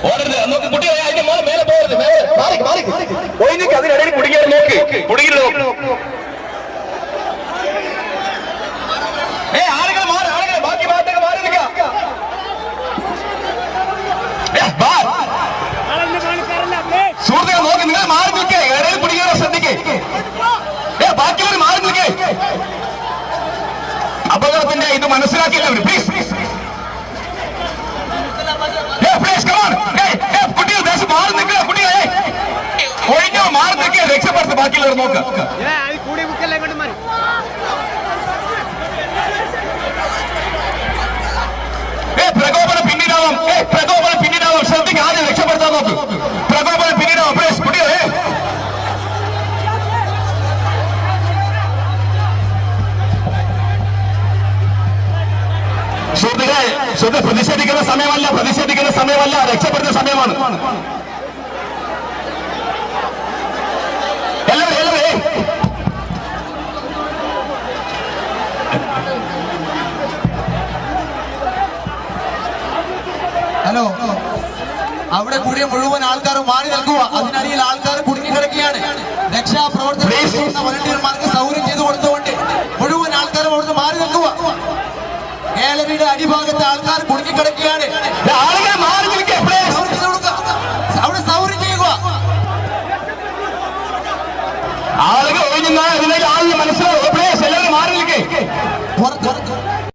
ഓടരുത്. നോക്ക് കുട്ടികളെ, അതിന്റെ മേലെ പോകരുത്. പോയി നിൽക്കുക. അതിനിടയിൽ കുടുങ്ങിയാൽ നോക്ക്, കുടുങ്ങിയിട്ട് നോക്ക്. ആളുകൾ മാറി, ആളുകൾ ബാക്കി ഭാഗത്തേക്ക് മാറി നിൽക്കുക. സുഹൃത്തുക്കൾ നോക്കി, നിങ്ങൾ മാറി നിൽക്കേ, ഇടയിൽ കുടുങ്ങിയാലോ ശ്രദ്ധിക്കേ. ബാക്കിയുള്ളവർ മാറി നിൽക്കേ. അപകടത്തിന്റെ ഇത് മനസ്സിലാക്കിയില്ല അവർ. പ്ലീസ് കുട്ടികൾ ദേശം മാറി നിൽക്കുക. കുട്ടികളെ ഒഴിഞ്ഞോ, മാറി നിൽക്കുക, രക്ഷപ്പെടുത്ത്. ബാക്കിയുള്ളവർ നോക്കുക. പ്രകോപനം പിന്നീടാവാം, പ്രകോപനം പിന്നീടാവാം. ശ്രദ്ധിക്കുക, ആദ്യം രക്ഷപ്പെടുത്താൻ നോക്ക്. പ്രകോപനം പിന്നീടാവാം. പ്ലീസ് കുട്ടികളെ പ്രതിഷേധിക്കുന്ന സമയമല്ല, പ്രതിഷേധിക്കുന്ന സമയമല്ല, രക്ഷപ്പെടുന്ന സമയമാണ്. ഹലോ, അവിടെ കൂടിയ മുഴുവൻ ആൾക്കാരും മാറി നിൽക്കുക. അതിനടിയിൽ ആൾക്കാർ കുടുങ്ങിക്കിടക്കുകയാണ്. രക്ഷാപ്രവർത്തന വളണ്ടിയർമാർക്ക് സൗകര്യം ചെയ്തു കൊടുത്തുകൊണ്ട് മുഴുവൻ ആൾക്കാരും അവിടുന്ന് മാറി നിൽക്കുക. ഗാലറിയുടെ അടിഭാഗത്ത് ആൾക്കാർ കുടുങ്ങിക്കിടക്കുകയാണ്.